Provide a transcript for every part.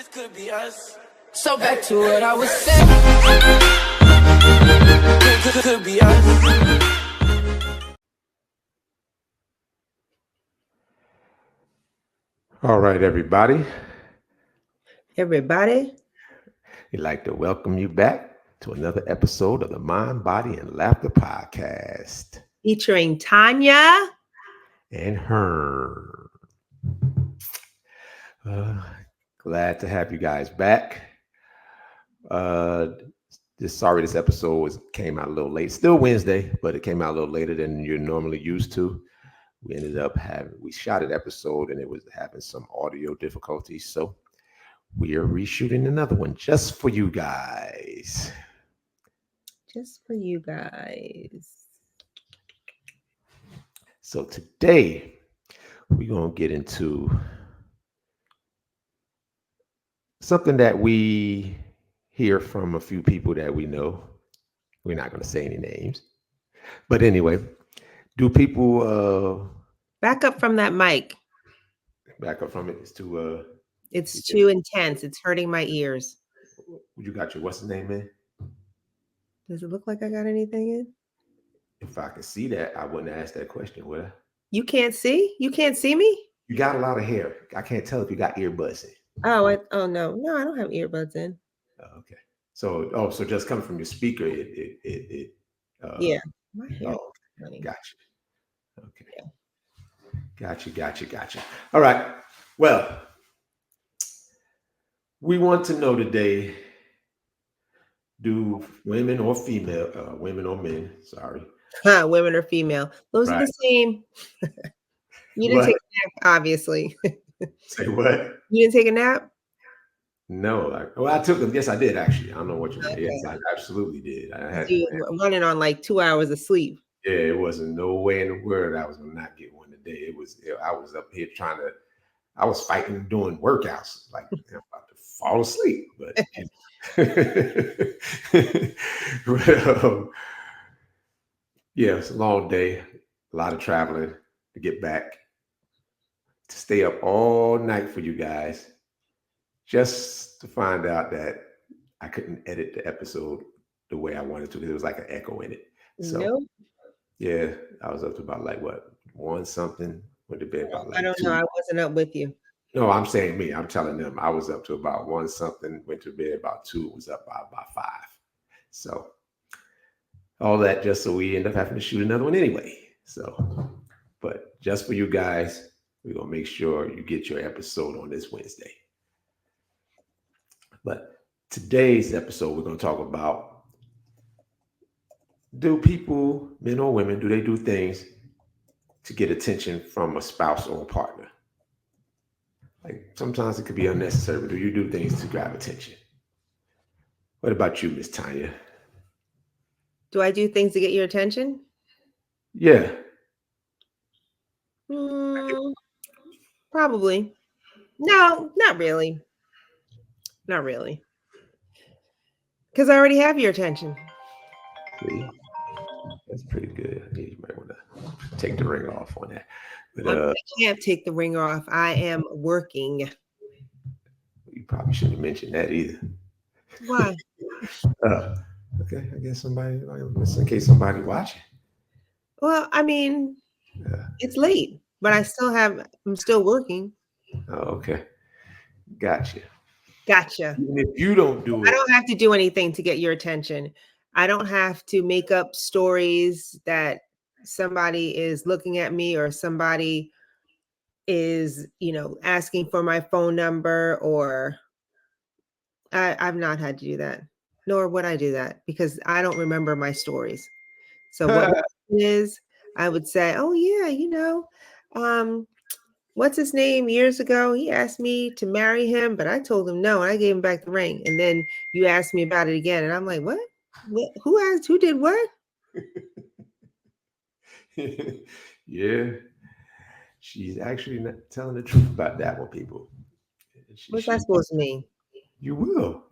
This could be us. So back to what I was saying. Could be us. All right, everybody. Everybody. We'd like to welcome you back to another episode of the Mind, Body, and Laughter Podcast. Featuring Tanya and Herm. Glad to have you guys back. Sorry this episode came out a little late. Still Wednesday, but it came out a little later than you're normally used to. We ended up we shot an episode and it was having some audio difficulties. So we are reshooting another one just for you guys. Just for you guys. So today we're going to get into something that we hear from a few people that we know. We're not going to say any names. But anyway, do people... back up from that mic. Back up from it. It's too... it's too intense. It's hurting my ears. You got your... What's his name, man? Does it look like I got anything in? If I could see that, I wouldn't ask that question, would I? You can't see? You can't see me? You got a lot of hair. I can't tell if you got earbuds in. Oh, no. No, I don't have earbuds in. Oh, okay. So just coming from your speaker, yeah. My hair. Oh, gotcha. Okay. Yeah. Gotcha. All right. Well, we want to know today, do women or female, women or men, sorry. Women or female. Those are the same. You didn't take a nap, obviously. Say what? You didn't take a nap? No. I took them. Yes, I did, actually. I don't know what you mean. Okay. Yes, I absolutely did. I had running on like 2 hours of sleep. Yeah, it wasn't no way in the world I was going to not get one today. I was up here I was fighting doing workouts. Like, I'm about to fall asleep. But, yeah, it's a long day, a lot of traveling to get back, to stay up all night for you guys, just to find out that I couldn't edit the episode the way I wanted to because it was like an echo in it. So, yeah, I was up to about like what, 1 something, went to bed about like I don't 2. know. I wasn't up with you. No, I'm saying me. I'm telling them I was up to about 1 something, went to bed about 2, was up by about 5. So all that just so we end up having to shoot another one anyway. So, but just for you guys, we're going to make sure you get your episode on this Wednesday. But today's episode, we're going to talk about, do people, men or women, do they do things to get attention from a spouse or a partner? Like sometimes it could be unnecessary, but do you do things to grab attention? What about you, Miss Tanya? Do I do things to get your attention? Yeah. Probably. No, not really. Not really. Because I already have your attention. See? That's pretty good. You might want to take the ring off on that. But, I can't take the ring off. I am working. You probably shouldn't have mentioned that either. Why? Okay, I guess somebody, just in case somebody watching. Well, I mean, it's late, but I'm still working. Oh, okay. Gotcha. Even if you don't do it. I don't have to do anything to get your attention. I don't have to make up stories that somebody is looking at me or somebody is, asking for my phone number, or I've not had to do that, nor would I do that because I don't remember my stories. So what it is, I would say, oh yeah, what's his name? Years ago, he asked me to marry him, but I told him no, and I gave him back the ring. And then you asked me about it again, and I'm like, what? Who asked? Who did what? Yeah, she's actually not telling the truth about that one, people. What's that supposed to mean? You will.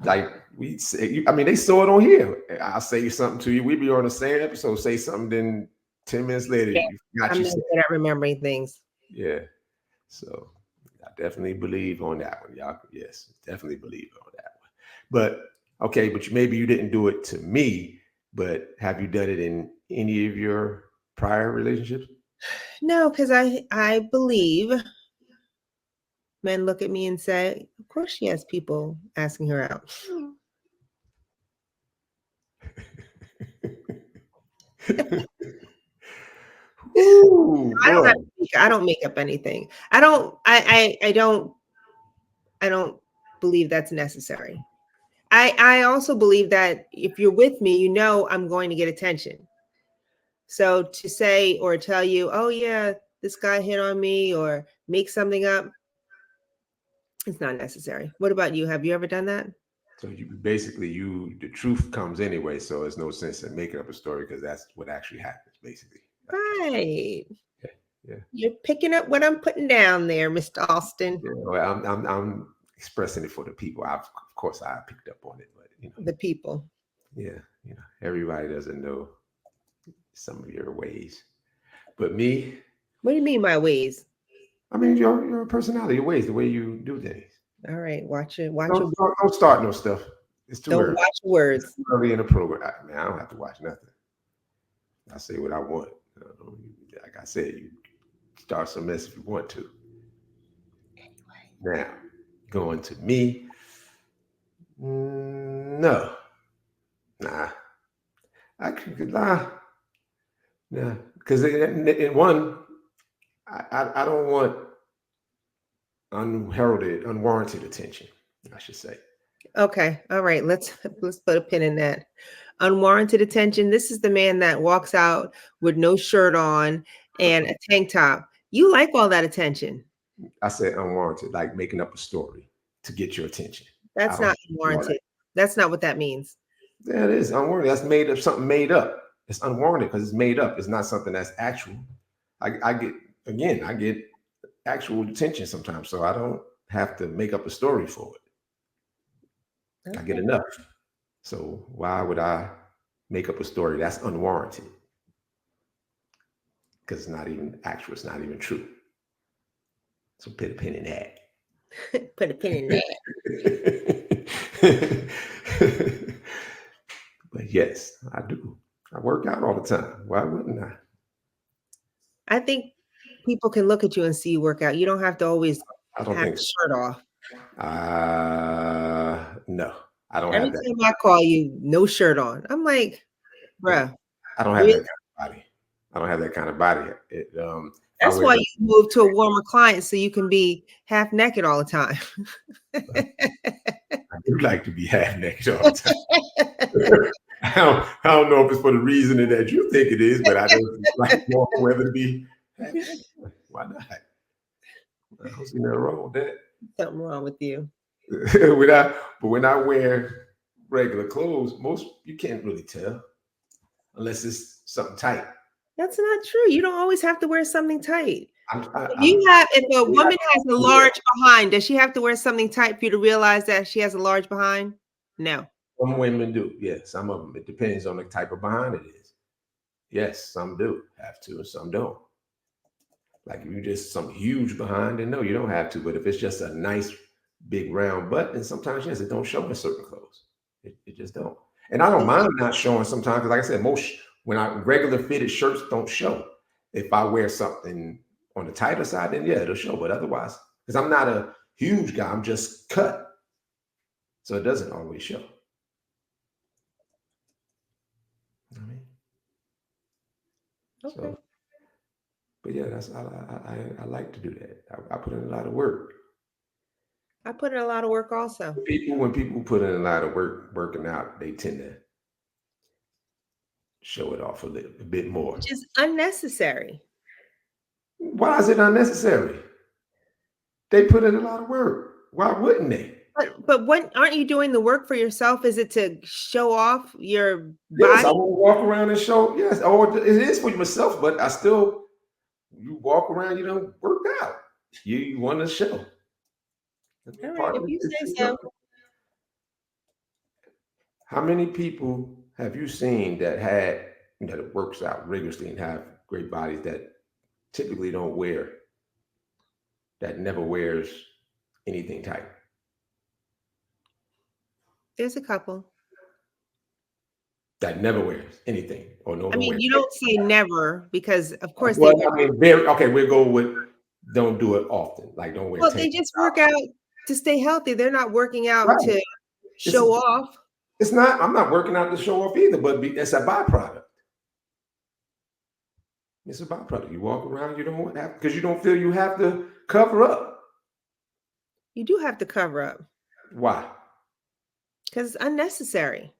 Like we say, they saw it on here. I'll say something to you. We be on the same episode, say something, then 10 minutes later, I'm not good at remembering things. Yeah. So definitely believe on that one, y'all. Yes, definitely believe on that one. But okay, but maybe you didn't do it to me, but have you done it in any of your prior relationships? No, because I believe men look at me and say, of course she has people asking her out. Ooh, I don't boy. have I don't make up anything. I don't believe that's necessary. I also believe that if you're with me, you know I'm going to get attention. So to say or tell you, oh yeah, this guy hit on me or make something up, it's not necessary. What about you? Have you ever done that? So you basically the truth comes anyway, so there's no sense in making up a story because that's what actually happens, basically. Right. Yeah, yeah. You're picking up what I'm putting down there, Mr. Austin. Yeah, well, I'm expressing it for the people. Of course I picked up on it, but The people. yeah, everybody doesn't know some of your ways. But me, What do you mean my ways? I mean your personality, your ways, the way you do things. All right, watch it. Watch Don't your don't start no stuff. It's too don't early. watch your It's words. too early in the program. Man, I don't have to watch nothing. I say what I want. Like I said, you start some mess if you want to. Now, going to me, no, nah, I could lie, nah, because in one, I don't want unheralded, unwarranted attention. I should say. Okay. All right. Let's put a pin in that. Unwarranted attention. This is the man that walks out with no shirt on and a tank top. You like all that attention. I said unwarranted, like making up a story to get your attention. I That's don't not do all that. unwarranted. That's not what that means. Yeah, it is unwarranted. That's made up, something made up. It's unwarranted because it's made up. It's not something that's actual. I get actual attention sometimes, so I don't have to make up a story for it. I get Okay. enough. So why would I make up a story that's unwarranted? Because it's not even actual. It's not even true. So put a pin in that. Put a pin in that. But yes, I do. I work out all the time. Why wouldn't I? I think people can look at you and see you work out. You don't have to always I don't have think the so. shirt off. No, I don't Every have that. time I call you, no shirt on. I'm like, No, bruh, I don't have really? that kind of body. I don't have that kind of body. If I That's wear why you move to a warmer client so you can be half naked all the time. I do like to be half naked all the time. I don't know if it's for the reason that you think it is, but I don't like more whether to be half naked. Why not? I don't see nothing wrong with Something wrong with you. that. When I wear regular clothes, most you can't really tell unless it's something tight. That's not true. You don't always have to wear something tight. I'm If a woman has a large behind, does she have to wear something tight for you to realize that she has a large behind? No. Some women do, yes. Some of them. It depends on the type of behind it is. Yes, some do have to, and some don't. Like if you just some huge behind, then no, you don't have to. But if it's just a nice big round butt, then sometimes yes, it don't show in certain clothes. It just don't. And I don't mind not showing sometimes because, like I said, most when I regular fitted shirts don't show. If I wear something on the tighter side, then yeah, it'll show. But otherwise, because I'm not a huge guy, I'm just cut, so it doesn't always show. You know what I mean? Okay. So, but yeah, that's I like to do that. I put in a lot of work. I put in a lot of work also. When people put in a lot of work working out, they tend to show it off a bit more. Which is unnecessary. Why is it unnecessary? They put in a lot of work. Why wouldn't they? But what aren't you doing the work for yourself? Is it to show off your Yes, I body? want to walk around and show. Yes, oh, it is for myself, but I still you walk around, you don't work out. You want to show. I mean, All right, part if of you it say is, so. how many people have you seen that that works out rigorously and have great bodies that typically don't wear that never wears anything tight? There's a couple. That never wears anything or no I don't mean, wear. you don't say never because, of course, they Well, wear. I mean, very okay. We'll go with don't do it often. Like don't wear Well, tank they just work tops. out to stay healthy. They're not working out Right. to It's show off. it's not. I'm not working out to show off either, but it's a byproduct. It's a byproduct. You walk around, you don't have because you don't feel you have to cover up. You do have to cover up Why? because it's unnecessary.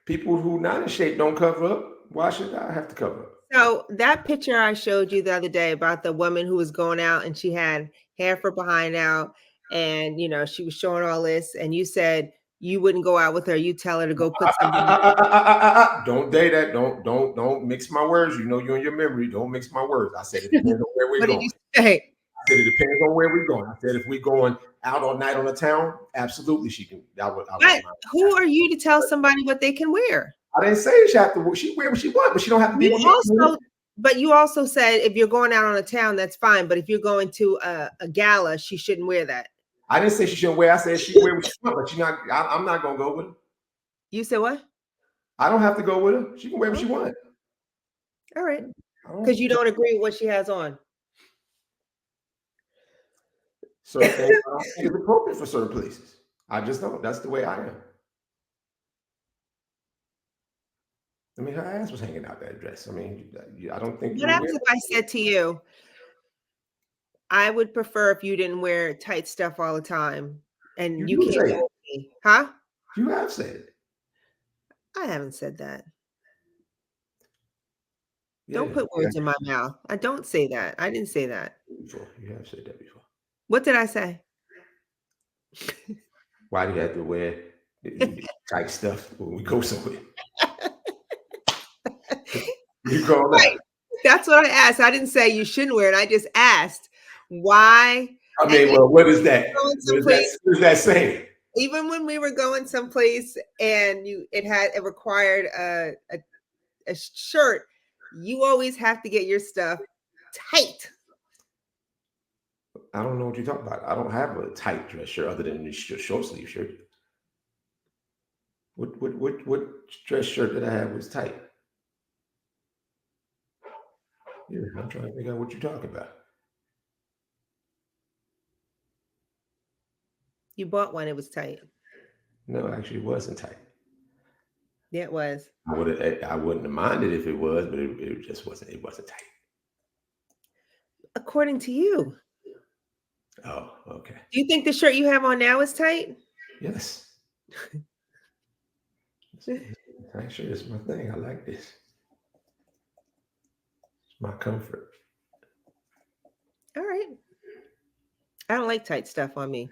People who not in shape don't cover up. Why should I have to cover up? So that picture I showed you the other day about the woman who was going out and she had half her behind out, and she was showing all this, and you said you wouldn't go out with her. You tell her to go put something. Don't date that. Don't mix my words. You know you're in your memory. Don't mix my words. I said it depends on where we're What did going. you say? I said it depends on where we're going. I said if we're going out all night on the town, absolutely she can. But who are you to tell somebody what they can wear? I didn't say she have to. She wear what she want, but she don't have to be with me. But you also said if you're going out on a town, that's fine. But if you're going to a gala, she shouldn't wear that. I didn't say she shouldn't wear. I said she wear what she want, but she not. I'm not gonna go with her. You said what? I don't have to go with her. She can wear what she wants. All right, because you don't agree with what she has on. Certain things I don't think is appropriate for certain places. I just don't. That's the way I am. I mean, her ass was hanging out that dress. I mean, I don't think. What happens if I said to you, I would prefer if you didn't wear tight stuff all the time, and you can't go with me, huh? You have said it. I haven't said that. Yeah, don't put words in my mouth. I don't say that. I didn't say that. Before. You have said that before. What did I say? Why do you have to wear tight stuff when we go somewhere? You call that? Right. That's what I asked. I didn't say you shouldn't wear it. I just asked why. I mean, well, what is that? What is that saying? Even when we were going someplace and it required a shirt, you always have to get your stuff tight. I don't know what you're talking about. I don't have a tight dress shirt other than this short sleeve shirt. What dress shirt that I have was tight? Yeah, I'm trying to figure out what you're talking about. You bought one, it was tight. No, actually, it wasn't tight. Yeah, it was. I wouldn't have minded if it was, but it just wasn't. It wasn't tight. According to you. Oh, okay. Do you think the shirt you have on now is tight? Yes. Tight shirt is my thing. I like this. It's my comfort. All right. I don't like tight stuff on me.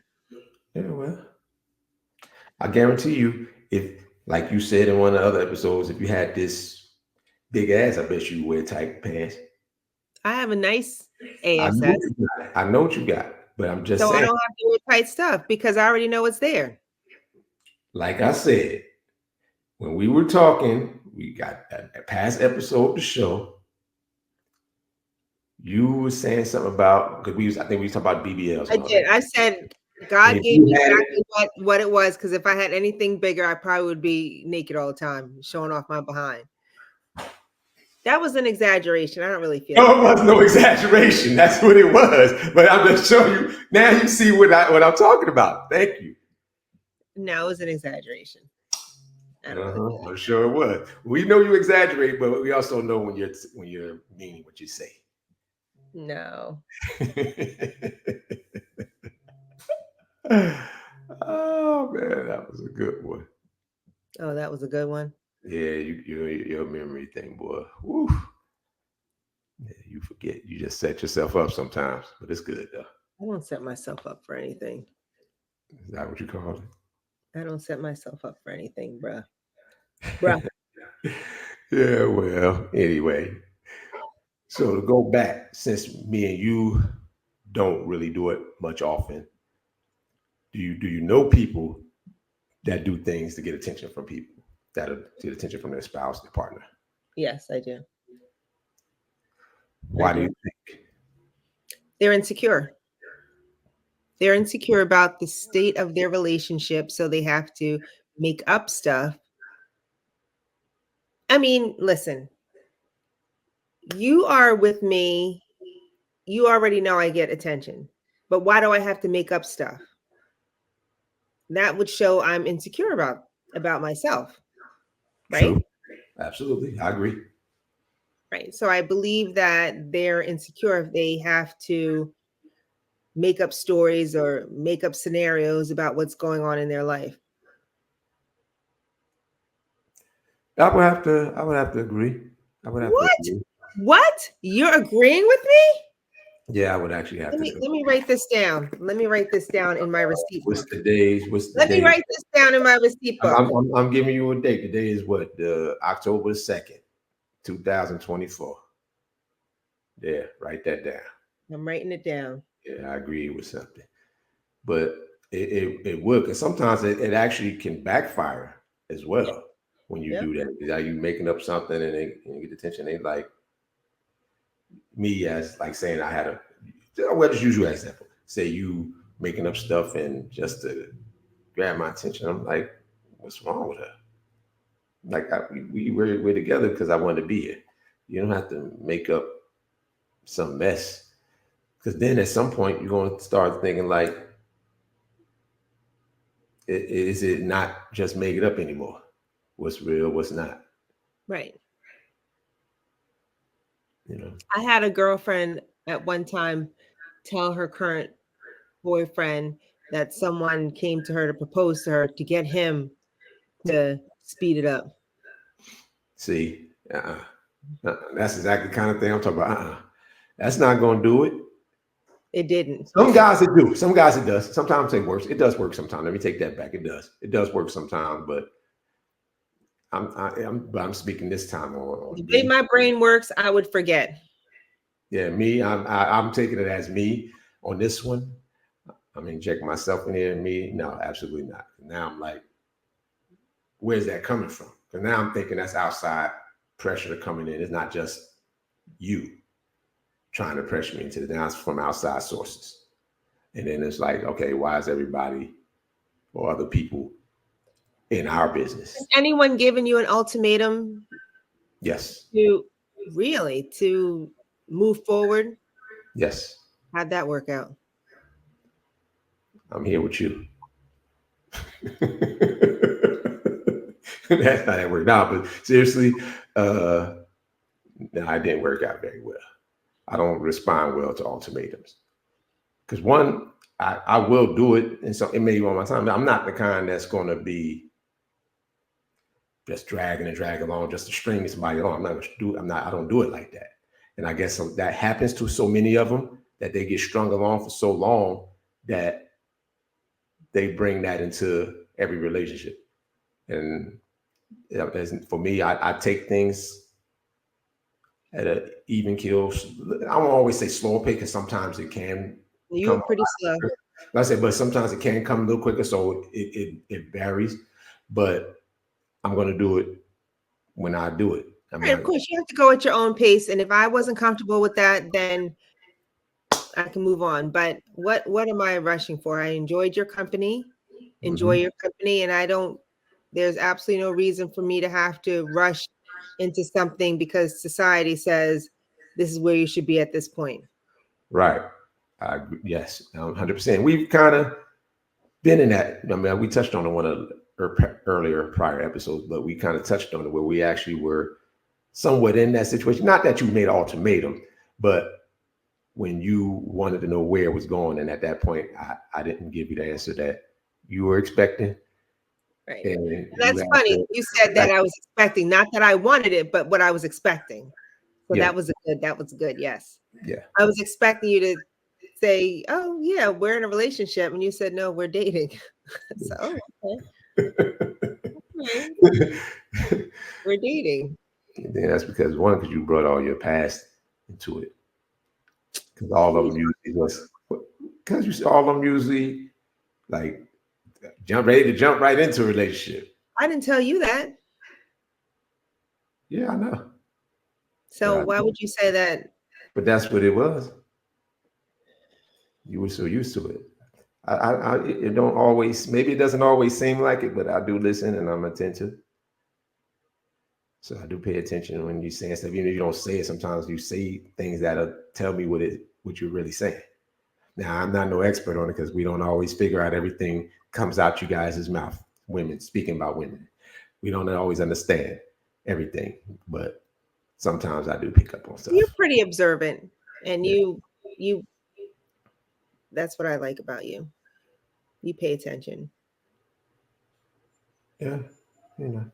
Yeah, well, I guarantee you, if, like you said in one of the other episodes, if you had this big ass, I bet you wear tight pants. I have a nice ass. I know what you got, but I'm just saying. So I don't have to wear tight stuff because I already know it's there. Like I said, when we were talking, we got a past episode to show. You were saying something about, because I think we was talking about BBLs. I did. I said God gave me exactly what it was, because if I had anything bigger, I probably would be naked all the time, showing off my behind. That was an exaggeration. I don't really feel it was no exaggeration. That's what it was. But I'm just showing you. Now you see what I'm talking about. Thank you. No, it was an exaggeration. I'm sure it was. We know you exaggerate, but we also know when you're meaning what you say. No. Oh man, that was a good one. Oh, that was a good one. Yeah, your memory thing, boy. Woo. Yeah, you forget. You just set yourself up sometimes, but it's good though. I don't set myself up for anything. Is that what you call it? I don't set myself up for anything, bruh. Yeah, well, anyway. So to go back, since me and you don't really do it much often, do you know people that do things to get attention from people, that get attention from their spouse, their partner? Yes, I do. Why do you think? They're insecure. They're insecure about the state of their relationship, so they have to make up stuff. I mean, listen, you are with me. You already know I get attention, but why do I have to make up stuff? That would show I'm insecure about myself, right? True. Absolutely. I agree. Right. So I believe that they're insecure if they have to make up stories or make up scenarios about what's going on in their life. I would have to agree. I would have to What? agree. What? You're agreeing with me? Yeah, I would actually have Let to me agree. let me write this down. Let me write this down in my receipt What's book. the days? What's the Let me day? write this down in my receipt I'm, book. I'm, I'm I'm giving you a date. Today is what? The October 2nd, 2024. Yeah, write that down. I'm writing it down. Yeah, I agree with something. But it would, because sometimes it actually can backfire as Yep. well when you Yep. do that. Are you making up something and they get attention? They like me as like saying I had a, well, just use you as an example. Say you making up stuff and just to grab my attention. I'm like, what's wrong with her? Like we're together because I wanted to be here. You don't have to make up some mess, because then at some point you're going to start thinking like, is it not just make it up anymore? What's real? What's not? Right. You know. I had a girlfriend at one time tell her current boyfriend that someone came to her to propose to her to get him to speed it up. See, that's exactly the kind of thing I'm talking about. That's not going to do it. It didn't. Some guys it do. Some guys it does. Sometimes it works. It does work sometimes. Let me take that back. It does. It does work sometimes, but I'm speaking this time The on way me. my brain works, I would forget. Yeah, me. I'm taking it as me on this one. I mean, check myself in here. Me, no, absolutely not. Now I'm like, where's that coming from? Because now I'm thinking that's outside pressure coming in. It's not just you trying to pressure me into it. Now it's from outside sources. And then it's like, okay, why is everybody or other people in our business? Anyone giving you an ultimatum Yes. to to move forward? Yes. How'd that work out? I'm here with you. That's not how it worked out. But seriously, no, it didn't work out very well. I don't respond well to ultimatums. Because one, I will do it, and so it may be on my time. I'm not the kind that's going to be just dragging and dragging along just to string somebody along. I'm not going to do. I'm not. I don't do it like that. And I guess that happens to so many of them that they get strung along for so long that they bring that into every relationship. And for me, I take things at an even kill. I won't always say slower pace because sometimes it can You come. were pretty slow. Like I said, but sometimes it can come a little quicker, so it varies. But I'm going to do it when I do it. I'm Right, not. of course, you have to go at your own pace. And if I wasn't comfortable with that, then I can move on. But what am I rushing for? I enjoyed your company, enjoy Mhm. your company, and I don't. There's absolutely no reason for me to have to rush into something because society says this is where you should be at this point. Right. Yes, 100%. We've kind of been in that. I mean, we touched on it one of earlier prior episodes, but we kind of touched on it where we actually were somewhat in that situation. Not that you made an ultimatum, but when you wanted to know where it was going, and at that point, I didn't give you the answer that you were expecting, Right. and you That's had funny. to. You said that I was expecting, not that I wanted it, but what I was expecting. So Yeah, that was good. Yes. yeah. I was expecting you to say, "Oh, yeah, we're in a relationship." And you said, "No, we're dating." So, oh, okay. All right. We're dating. Yeah, that's because you brought all your past into it. Because all of them usually was because all of them usually like ready to jump right into a relationship. I didn't tell you that. Yeah, I know. So why would you say that? But that's what it was. You were so used to it. It don't always, maybe it doesn't always seem like it, but I do listen and I'm attentive. So I do pay attention when you're saying stuff, even if you don't say it. Sometimes you say things that'll tell me what you're really saying. Now I'm not no expert on it because we don't always figure out everything comes out you guys' mouth. Women speaking about women, we don't always understand everything, but sometimes I do pick up on stuff. You're pretty observant, and Yeah. you. That's what I like about you. You pay attention. Yeah, you know.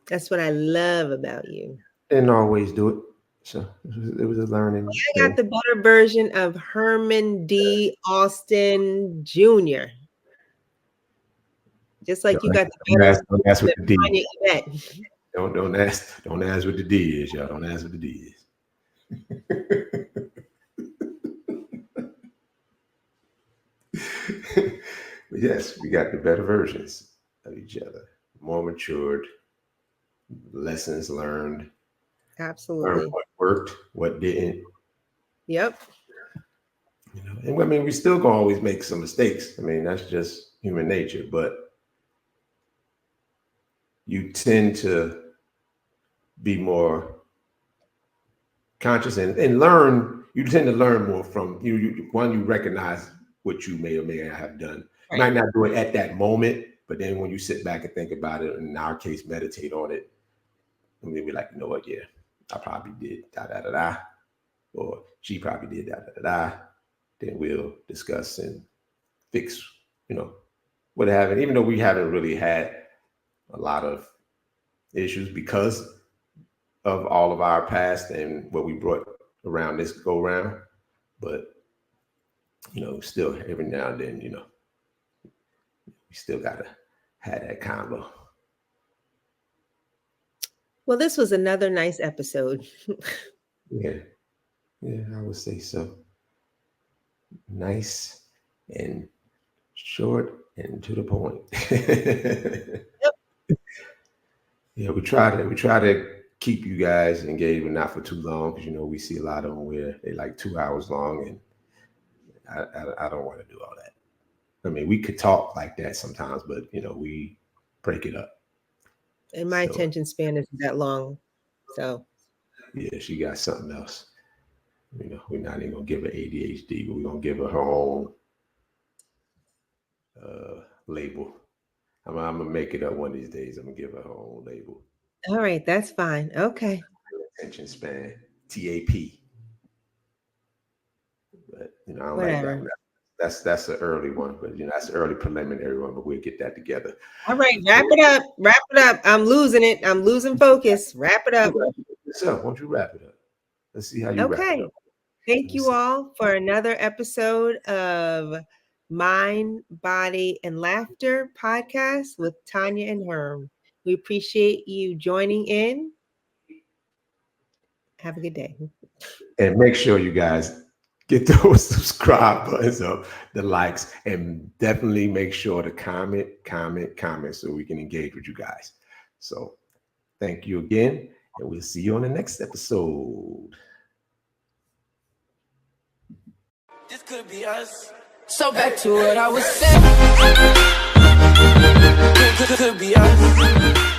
That's what I love about you. Didn't always do it. So it was a learning I thing. got the better version of Herman D. Austin Jr. Just like you got the better Don't ask what the D. Tanya Yvette. Don't ask what the D is, y'all. Don't ask what the D is. But yes, we got the better versions of each other, more matured, lessons learned, Absolutely. learned what worked, what didn't. Yep. You know, and I mean, we still gonna always make some mistakes. I mean, that's just human nature, but you tend to be more conscious and learn. You tend to learn more from you. One, you recognize what you may or may not have done. Right. Might not do it at that moment, but then when you sit back and think about it, in our case, meditate on it, and maybe like, you know what, yeah, I probably did da da da da, or she probably did da da da da. Then we'll discuss and fix, you know, what happened. Even though we haven't really had a lot of issues because of all of our past and what we brought around this go round, but you know, still every now and then, you know, we still gotta have that combo. Well, this was another nice episode. Yeah, I would say so. Nice and short and to the point. Yeah, we try to keep you guys engaged, but not for too long, because you know we see a lot of them where they like 2 hours long, and I don't want to do all that. I mean, we could talk like that sometimes, but you know we break it up. And my So, attention span isn't that long. So yeah, she got something else. You know, we're not even gonna give her ADHD, but we're gonna give her her own label. I'm gonna make it up one of these days. I'm gonna give her her own label. all right, that's fine. Okay. Attention span, TAP. But you know, I don't Whatever. like that. That's an early one, but you know, that's an early preliminary one. But we'll get that together. All right, wrap it up. Wrap it up. I'm losing it. I'm losing focus. Wrap it up. So, won't you wrap it up? Let's see how you wrap it Okay. up. Thank you all for another episode of Mind, Body, and Laughter podcast with Tanya and Herm. We appreciate you joining in. Have a good day. And make sure you guys get those subscribe buttons up, the likes, and definitely make sure to comment so we can engage with you guys. So thank you again, and we'll see you on the next episode. This could be us. So back to what I was saying. Could be us.